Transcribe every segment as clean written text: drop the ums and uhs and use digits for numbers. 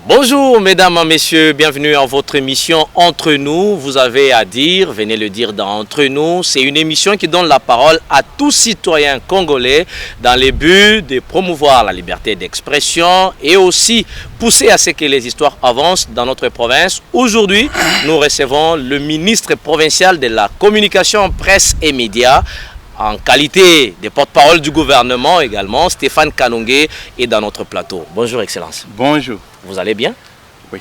Bonjour mesdames, messieurs, bienvenue à votre émission Entre nous. Vous avez à dire, venez le dire dans Entre nous. C'est une émission qui donne la parole à tout citoyen congolais dans le but de promouvoir la liberté d'expression et aussi pousser à ce que les histoires avancent dans notre province. Aujourd'hui, nous recevons le ministre provincial de la communication, presse et médias, en qualité de porte-parole du gouvernement également, Stéphane Kanonge est dans notre plateau. Bonjour Excellence. Bonjour. Vous allez bien? Oui.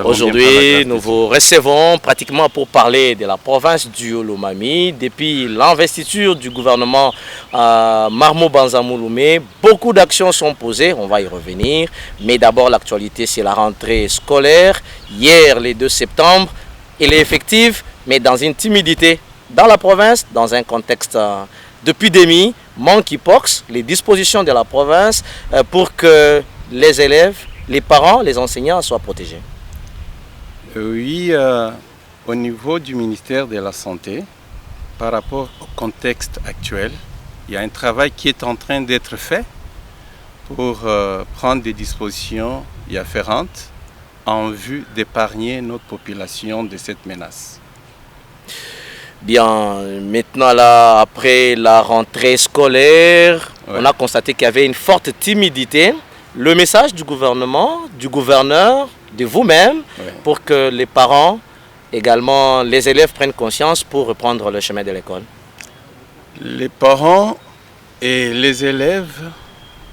Aujourd'hui, nous vous recevons pratiquement pour parler de la province du Lomami. Depuis l'investiture du gouvernement Marmo Banza-Mouloumé, beaucoup d'actions sont posées, on va y revenir. Mais d'abord, l'actualité, c'est la rentrée scolaire. Hier, le 2 septembre, elle est effective, mais dans une timidité. Dans la province, dans un contexte d'épidémie, monkeypox, les dispositions de la province pour que les élèves, les parents, les enseignants soient protégés. Oui, au niveau du ministère de la Santé, par rapport au contexte actuel, il y a un travail qui est en train d'être fait pour prendre des dispositions y afférentes en vue d'épargner notre population de cette menace. Bien, maintenant là, après la rentrée scolaire, on a constaté qu'il y avait une forte timidité. Le message du gouvernement, du gouverneur, de vous-même, pour que les parents, également les élèves prennent conscience pour reprendre le chemin de l'école. Les parents et les élèves,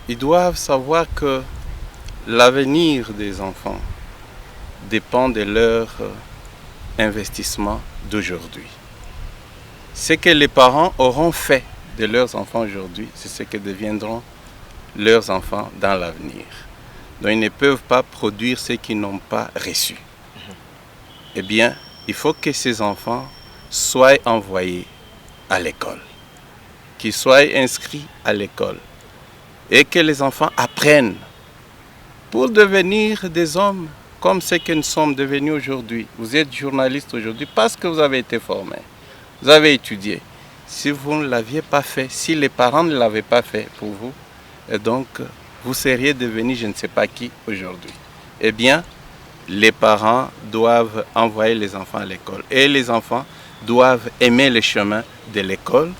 ils doivent savoir que l'avenir des enfants dépend de leur investissement d'aujourd'hui. Ce que les parents auront fait de leurs enfants aujourd'hui, c'est ce que deviendront leurs enfants dans l'avenir. Donc ils ne peuvent pas produire ce qu'ils n'ont pas reçu. Eh bien, il faut que ces enfants soient envoyés à l'école, qu'ils soient inscrits à l'école et que les enfants apprennent pour devenir des hommes comme ce que nous sommes devenus aujourd'hui. Vous êtes journaliste aujourd'hui parce que vous avez été formé. Vous avez étudié. Si vous ne l'aviez pas fait, si les parents ne l'avaient pas fait pour vous, et donc vous seriez devenu je ne sais pas qui aujourd'hui. Eh bien, les parents doivent envoyer les enfants à l'école. Et les enfants doivent aimer le chemin de l'école,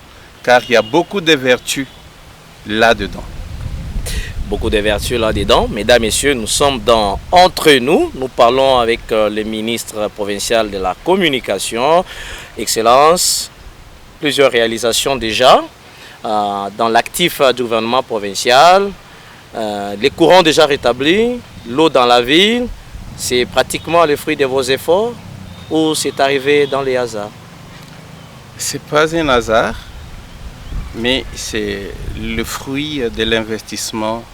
car il y a beaucoup de vertus là-dedans. Beaucoup de vertus là-dedans. Mesdames, Messieurs, nous sommes dans Entre nous. Nous parlons avec le ministre provincial de la communication. Excellence, plusieurs réalisations déjà dans l'actif du gouvernement provincial. Les courants déjà rétablis, l'eau dans la ville, c'est pratiquement le fruit de vos efforts ou c'est arrivé dans les hasards? Ce n'est pas un hasard, mais c'est le fruit de l'investissement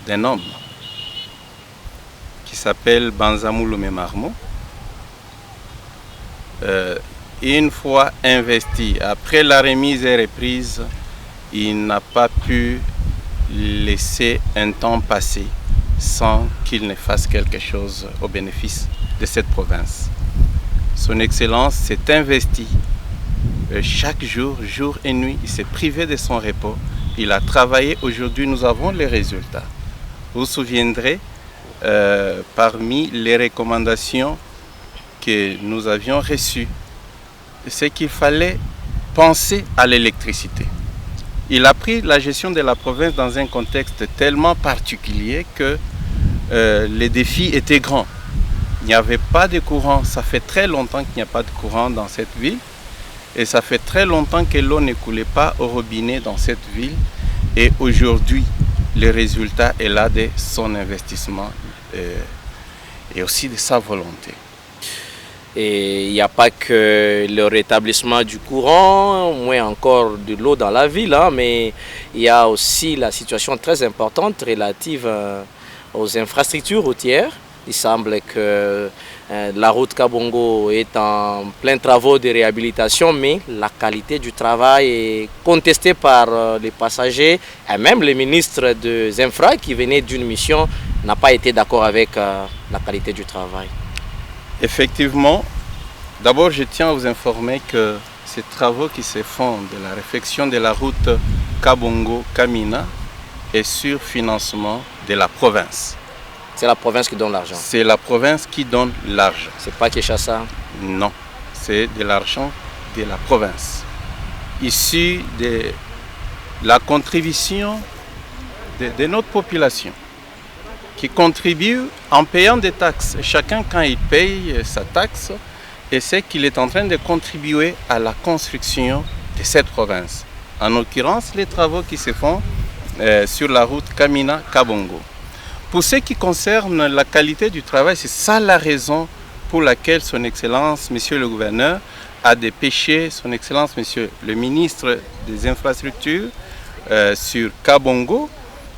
d'un homme qui s'appelle Banza-Mouloumé Marmo. Une fois investi, après la remise et reprise, il n'a pas pu laisser un temps passer sans qu'il ne fasse quelque chose au bénéfice de cette province. Son Excellence s'est investi chaque jour, jour et nuit. Il s'est privé de son repos. Il a travaillé. Aujourd'hui, nous avons les résultats. Vous vous souviendrez, parmi les recommandations que nous avions reçues, c'est qu'il fallait penser à l'électricité. Il a pris la gestion de la province dans un contexte tellement particulier que les défis étaient grands. Il n'y avait pas de courant. Ça fait très longtemps qu'il n'y a pas de courant dans cette ville. Et ça fait très longtemps que l'eau ne coulait pas au robinet dans cette ville. Et aujourd'hui, le résultat est là de son investissement et aussi de sa volonté. Et il n'y a pas que le rétablissement du courant, moins encore de l'eau dans la ville, hein, mais il y a aussi la situation très importante relative aux infrastructures routières. Il semble que la route Kabongo est en plein travaux de réhabilitation, mais la qualité du travail est contestée par les passagers et même le ministre des Infra qui venait d'une mission n'a pas été d'accord avec la qualité du travail. Effectivement, d'abord je tiens à vous informer que ces travaux qui se font de la réfection de la route Kabongo-Kamina est sur financement de la province. C'est la province qui donne l'argent. C'est la province qui donne l'argent. C'est pas Kinshasa. Non, c'est de l'argent de la province. Issu de la contribution de notre population, qui contribue en payant des taxes. Chacun, quand il paye sa taxe, et c'est qu'il est en train de contribuer à la construction de cette province. En l'occurrence, les travaux qui se font sur la route Kamina-Kabongo. Pour ce qui concerne la qualité du travail, c'est ça la raison pour laquelle Son Excellence, Monsieur le Gouverneur, a dépêché Son Excellence, Monsieur le Ministre des Infrastructures sur Kabongo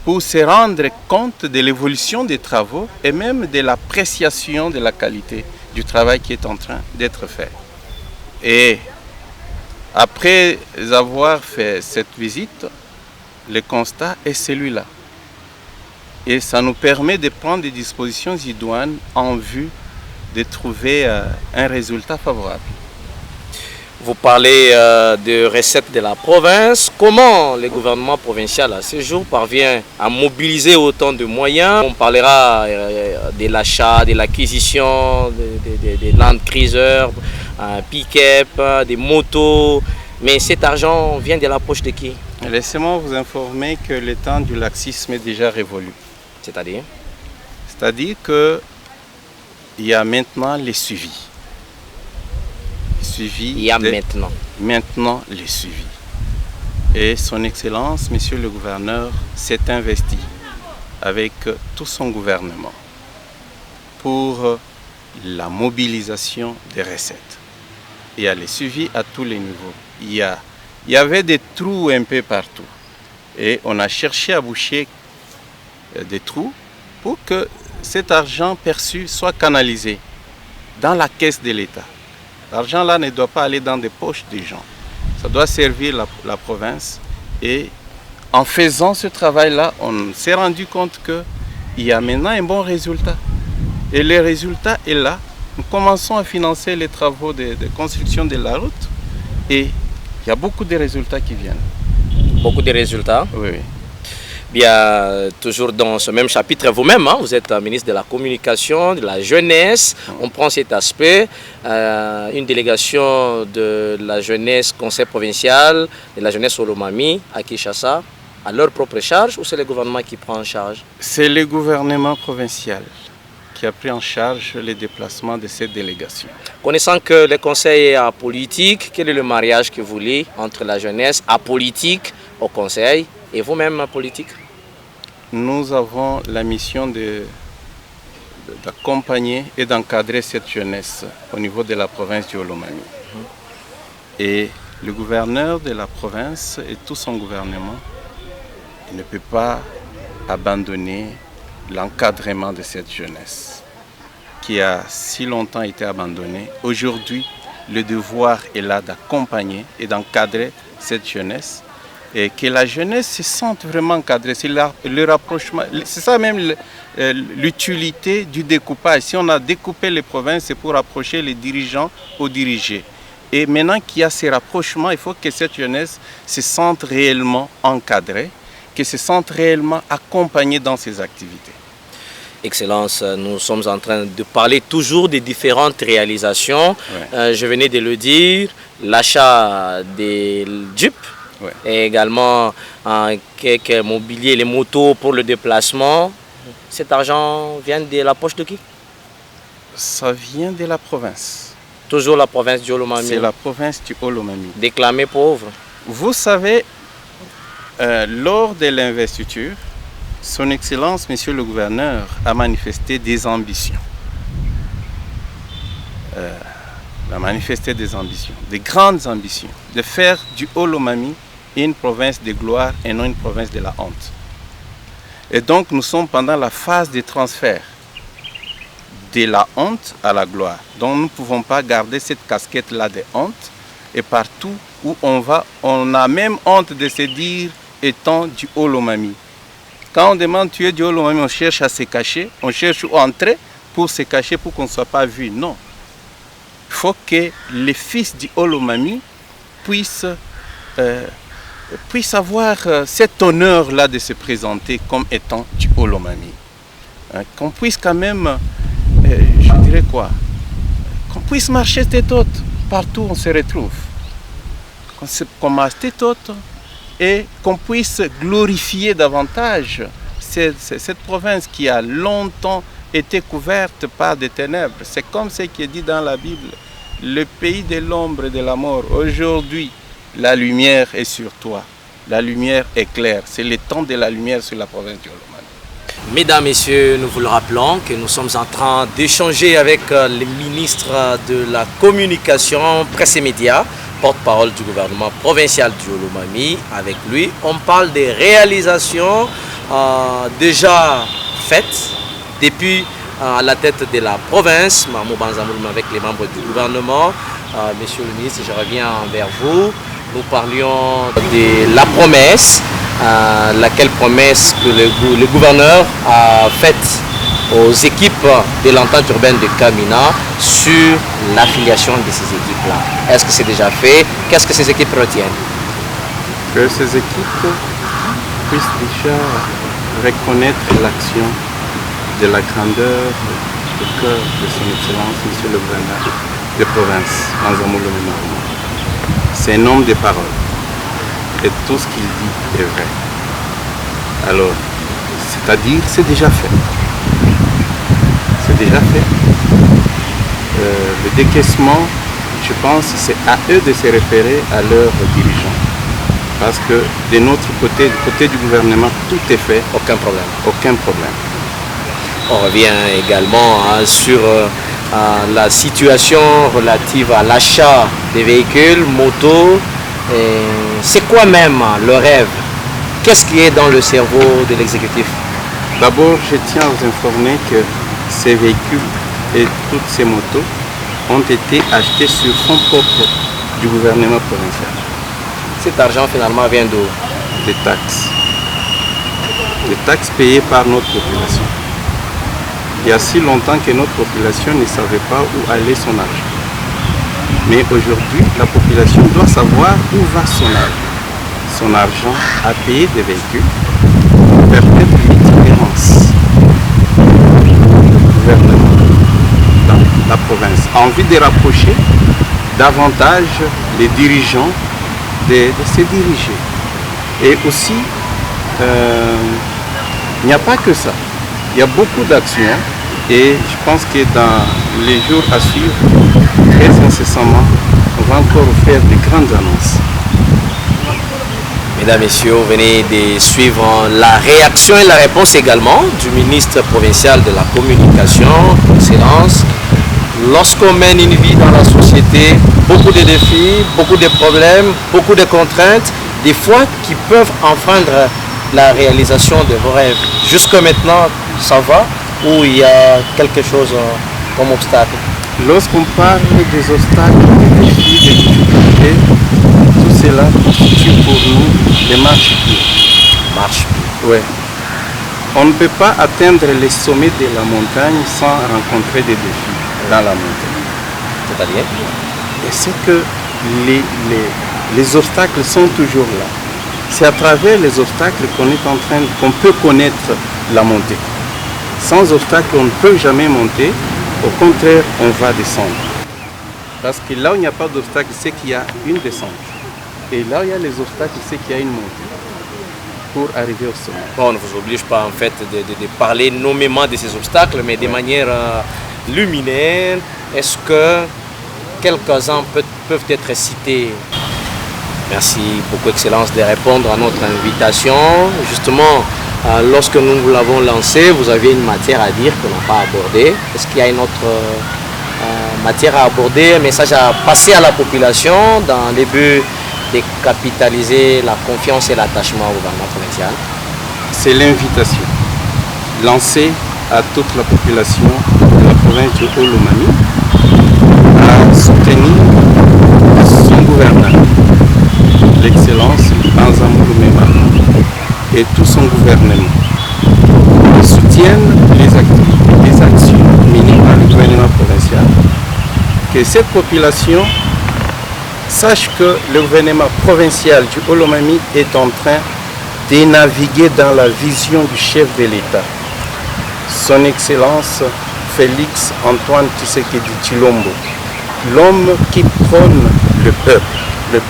pour se rendre compte de l'évolution des travaux et même de l'appréciation de la qualité du travail qui est en train d'être fait. Et après avoir fait cette visite, le constat est celui-là. Et ça nous permet de prendre des dispositions idoines en vue de trouver un résultat favorable. Vous parlez de recettes de la province. Comment le gouvernement provincial à ce jour parvient à mobiliser autant de moyens? On parlera de l'achat, de l'acquisition, des Land Cruiser, pick-up, des motos. Mais cet argent vient de la poche de qui? Laissez-moi vous informer que le temps du laxisme est déjà révolu. C'est-à-dire? C'est-à-dire qu'il y a maintenant les suivis. Il y a maintenant les suivis. Et Son Excellence, Monsieur le Gouverneur, s'est investi avec tout son gouvernement pour la mobilisation des recettes. Il y a les suivis à tous les niveaux. Il y avait des trous un peu partout. Et on a cherché à boucher des trous pour que cet argent perçu soit canalisé dans la caisse de l'État. L'argent là ne doit pas aller dans des poches des gens. Ça doit servir la province. Et en faisant ce travail-là, on s'est rendu compte qu'il y a maintenant un bon résultat. Et le résultat est là. Nous commençons à financer les travaux de construction de la route. Et il y a beaucoup de résultats qui viennent. Beaucoup de résultats? Oui. Bien, toujours dans ce même chapitre, vous-même, vous êtes ministre de la Communication, de la Jeunesse. On prend cet aspect, une délégation de la jeunesse, conseil provincial, de la jeunesse Olomami à Kinshasa, à leur propre charge, ou c'est le gouvernement qui prend en charge? C'est le gouvernement provincial qui a pris en charge les déplacements de cette délégation. Connaissant que le conseil est apolitique, quel est le mariage que vous liez entre la jeunesse apolitique au conseil et vous-même politique? Nous avons la mission d'accompagner et d'encadrer cette jeunesse au niveau de la province du Olomami. Et le gouverneur de la province et tout son gouvernement ne peut pas abandonner l'encadrement de cette jeunesse qui a si longtemps été abandonnée. Aujourd'hui, le devoir est là d'accompagner et d'encadrer cette jeunesse et que la jeunesse se sente vraiment encadrée. C'est le rapprochement, c'est ça même l'utilité du découpage. Si on a découpé les provinces, c'est pour rapprocher les dirigeants aux dirigés. Et maintenant qu'il y a ces rapprochements, il faut que cette jeunesse se sente réellement encadrée, qu'elle se sente réellement accompagnée dans ses activités. Excellence, nous sommes en train de parler toujours des différentes réalisations. Ouais. Je venais de le dire, l'achat des Jeeps, ouais, et également quelques mobiliers, les motos pour le déplacement. Cet argent vient de la poche de qui? Ça vient de la province. Toujours la province du Olomami. C'est la province du Olomami. Déclamée pauvre. Vous savez, lors de l'investiture, Son Excellence, Monsieur le Gouverneur, a manifesté des ambitions. Des grandes ambitions, de faire du Olomami une province de gloire et non une province de la honte. Et donc nous sommes pendant la phase de transfert de la honte à la gloire. Donc nous ne pouvons pas garder cette casquette-là de honte. Et partout où on va, on a même honte de se dire étant du Olomami. Quand on demande tu es du Olomami, on cherche à se cacher, on cherche où entrer pour se cacher pour qu'on ne soit pas vu. Non. Il faut que les fils du Olomami puissent avoir cet honneur-là de se présenter comme étant du Olomami. qu'on puisse quand même, je dirais quoi, qu'on puisse marcher tête haute partout où on se retrouve. Qu'on marche tête haute et qu'on puisse glorifier davantage cette province qui a longtemps été couverte par des ténèbres. C'est comme ce qui est dit dans la Bible. Le pays de l'ombre et de la mort. Aujourd'hui, la lumière est sur toi. La lumière est claire. C'est le temps de la lumière sur la province du Olomami. Mesdames, Messieurs, nous vous le rappelons que nous sommes en train d'échanger avec le ministre de la Communication, Presse et Médias, porte-parole du gouvernement provincial du Olomami. Avec lui, on parle des réalisations déjà faites depuis à la tête de la province, Marmot Banzamou Loumé, avec les membres du gouvernement. Monsieur le ministre, je reviens vers vous. Nous parlions de la promesse, laquelle promesse que le gouverneur a faite aux équipes de l'entente urbaine de Kamina sur l'affiliation de ces équipes-là. Est-ce que c'est déjà fait? Qu'est-ce que ces équipes retiennent? Que ces équipes puissent déjà reconnaître l'action de la grandeur du cœur de son Excellence, Monsieur le gouverneur de province, Banzamou Loumé. C'est un homme de parole et tout ce qu'il dit est vrai. Alors, c'est-à-dire, c'est déjà fait. C'est déjà fait. Le décaissement, je pense, c'est à eux de se référer à leurs dirigeants. Parce que de notre côté, du côté du gouvernement, tout est fait. Aucun problème. Aucun problème. On revient également sur la situation relative à l'achat des véhicules, motos. C'est quoi même le rêve? Qu'est-ce qui est dans le cerveau de l'exécutif? D'abord, je tiens à vous informer que ces véhicules et toutes ces motos ont été achetés sur fonds propres du gouvernement provincial. Cet argent finalement vient d'où? Des taxes. Des taxes payées par notre population. Il y a si longtemps que notre population ne savait pas où allait son argent. Mais aujourd'hui, la population doit savoir où va son argent. Son argent à payer des véhicules pour permettre l'itinérance du gouvernement dans la province. A envie de rapprocher davantage les dirigeants de se diriger. Et aussi, il n'y a pas que ça. Il y a beaucoup d'actions et je pense que dans les jours à suivre, très incessamment, on va encore faire de grandes annonces. Mesdames, Messieurs, vous venez de suivre la réaction et la réponse également du ministre provincial de la Communication, Excellence. Lorsqu'on mène une vie dans la société, beaucoup de défis, beaucoup de problèmes, beaucoup de contraintes, des fois qui peuvent enfreindre la réalisation de vos rêves. Jusqu'à maintenant, ça va ou il y a quelque chose comme obstacle? Lorsqu'on parle des obstacles, des défis, des difficultés, tout cela constitue pour nous des marches-pieds. Marche-pieds. Oui. On ne peut pas atteindre les sommets de la montagne sans rencontrer des défis dans la montagne. C'est-à-dire? Et c'est que les obstacles sont toujours là. C'est à travers les obstacles qu'on peut connaître la montée. Sans obstacles, on ne peut jamais monter. Au contraire, on va descendre. Parce que là où il n'y a pas d'obstacle, c'est qu'il y a une descente. Et là où il y a les obstacles, c'est qu'il y a une montée pour arriver au sommet. Bon, on ne vous oblige pas en fait de parler nommément de ces obstacles, mais de manière luminaire. Est-ce que quelques-uns peuvent être cités? Merci beaucoup, Excellence, de répondre à notre invitation. Justement, lorsque nous l'avons lancé, vous aviez une matière à dire qu'on n'a pas abordée. Est-ce qu'il y a une autre matière à aborder, un message à passer à la population dans le but de capitaliser la confiance et l'attachement au gouvernement provincial? C'est l'invitation lancée à toute la population de la province du Olomami à soutenir son gouverneur, l'Excellence Banzamou Loumé et tout son gouvernement. Ils soutiennent les actions menées par le gouvernement provincial. Que cette population sache que le gouvernement provincial du Olomami est en train de naviguer dans la vision du chef de l'État. Son Excellence Félix Antoine Tshisekedi Tshilombo, l'homme qui prône le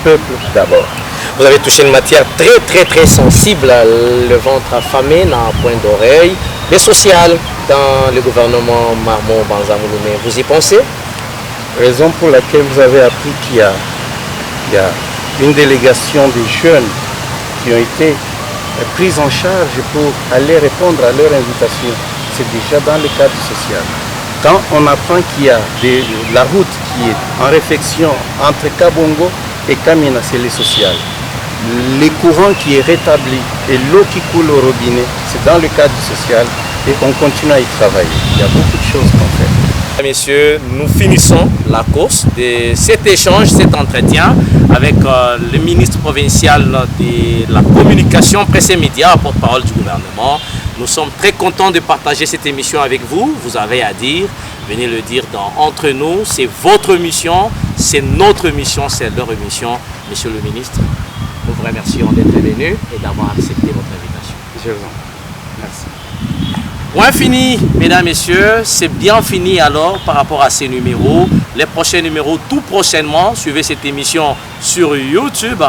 peuple d'abord. Vous avez touché une matière très sensible, le ventre affamé n'a un point d'oreille, le social dans le gouvernement Marmot Banza Mouloumé. Vous y pensez? Raison pour laquelle vous avez appris qu'il y a une délégation de jeunes qui ont été pris en charge pour aller répondre à leur invitation. C'est déjà dans le cadre social. Quand on apprend qu'il y a la route qui est en réflexion entre Kabongo et Kamina, c'est le social. Les courants qui est rétabli et l'eau qui coule au robinet, c'est dans le cadre social et on continue à y travailler. Il y a beaucoup de choses qu'on fait. Messieurs, nous finissons la course de cet échange, cet entretien avec le ministre provincial de la communication, presse et médias, porte-parole du gouvernement. Nous sommes très contents de partager cette émission avec vous. Vous avez à dire, venez le dire entre nous. C'est votre mission, c'est notre mission, c'est leur mission. Monsieur le ministre, nous vous remercions d'être venu et d'avoir accepté votre invitation. Je vous en prie. Merci. Point fini, mesdames, messieurs, c'est bien fini alors par rapport à ces numéros. Les prochains numéros, tout prochainement, suivez cette émission sur YouTube,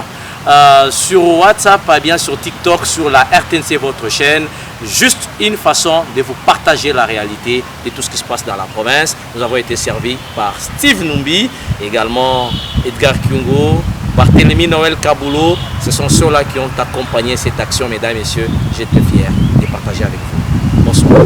sur WhatsApp, bien sur TikTok, sur la RTNC, votre chaîne. Juste une façon de vous partager la réalité de tout ce qui se passe dans la province. Nous avons été servis par Steve Numbi, également Edgar Kyungo, Barthélemy Noël Kaboulou. Ce sont ceux-là qui ont accompagné cette action, mesdames, messieurs. J'étais fier de partager avec vous. Bonsoir.